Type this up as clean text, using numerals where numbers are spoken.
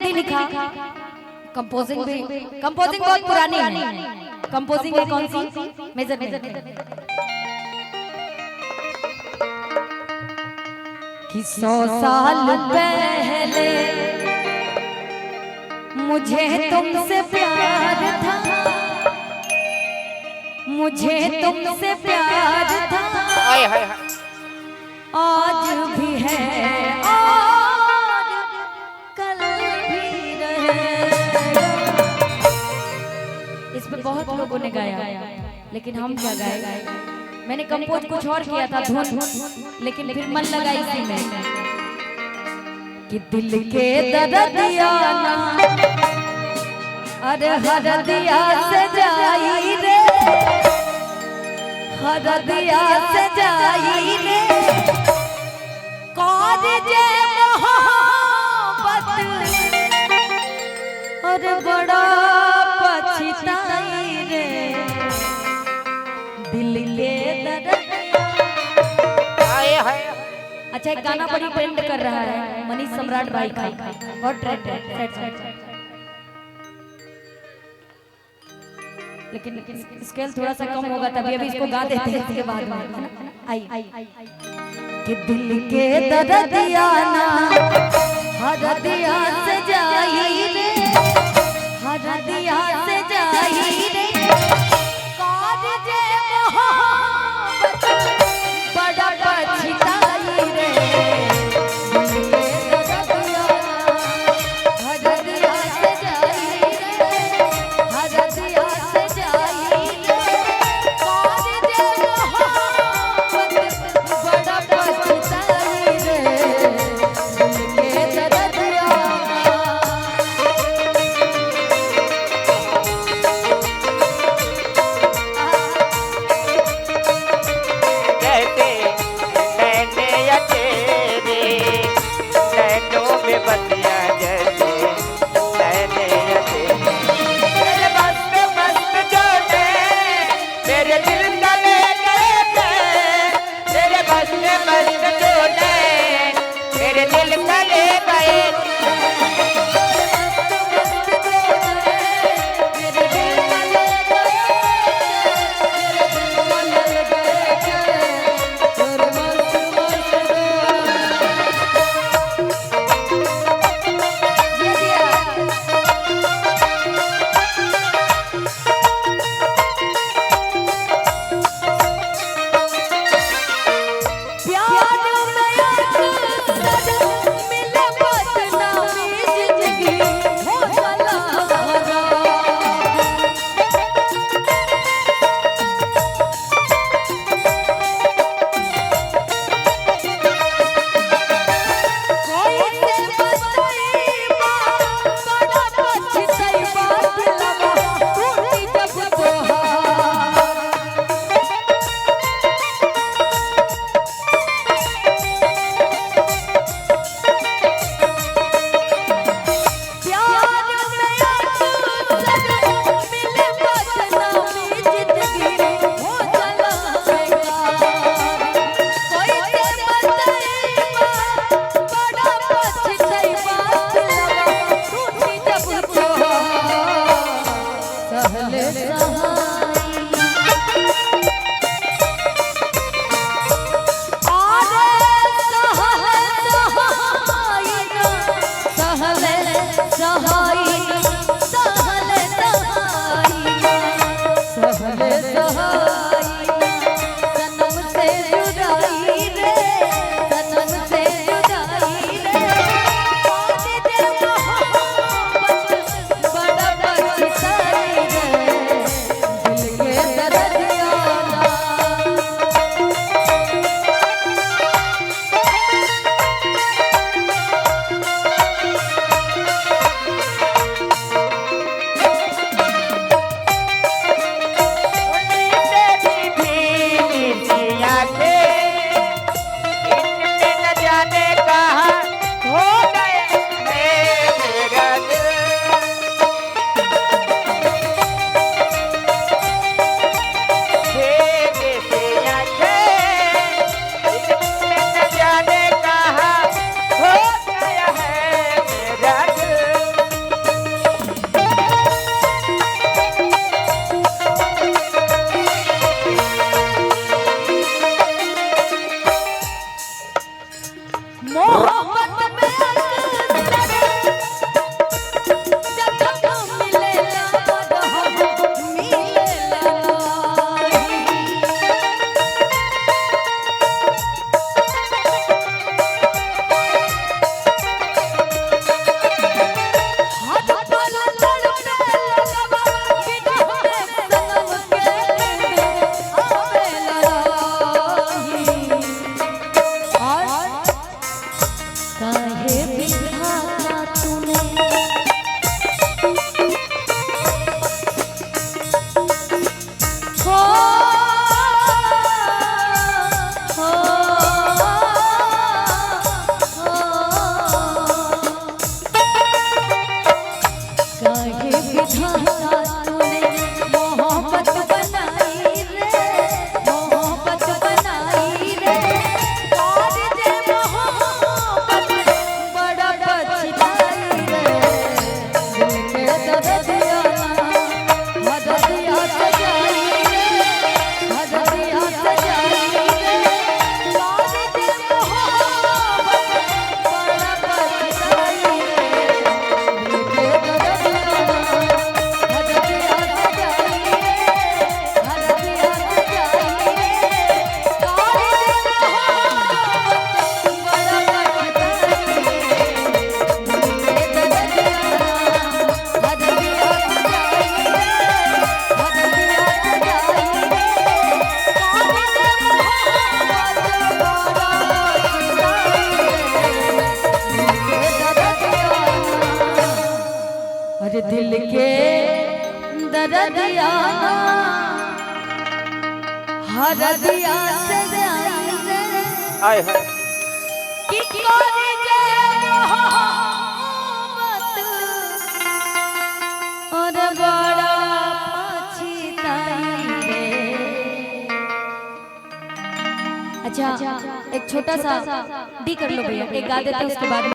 नहीं लिखा, कंपोजिंग बहुत पुरानी है। कंपोजिंग है कौन सी? मेजर कि 100 साल पहले मुझे तुमसे प्यार था, मुझे तुमसे प्यार था, आज भी है और कल भी रहेगा। इस पे बहुत लोगों ने गाया, लेकिन हम क्या गाए? मैंने कंपोज कुछ और किया था धुन, लेकिन फिर मन लगा इसी में कि दिल के दर्दिया ना अरे हरदिया से जाई रे, हरदिया से जाई रे, कौन जे मोहब्बत और बड़ा पछताई रे, दिल के दर्दिया। अच्छा, एक गाना बड़ी ट्रेंड कर रहा है मनीष सम्राट भाई का, बहुत ट्रेंड है, लेकिन स्केल थोड़ा सा कम होगा तभी अभी इसको गा देते हैं, इसके बाद आई कि दिल के दर्दिया ना हरदिया से जाई रे, हरदिया से जाई रे, कौन जे मोहब्बत बड़ा पछताई रे, दिल के दर्दिया ना हरदिया से जाई रे, हरदिया से जाई रे, कौन जे मोहब्बत बड़ा पछताई रे, दिल के दर्दिया। अरे दिल के दर्दिया हरदिया से जाई रे आए हाय कि कोरी जे मोहब्बत और बड़ा पछताई रे। अच्छा एक छोटा सा डी कर लो भैया, एक गा देते हैं उसके बाद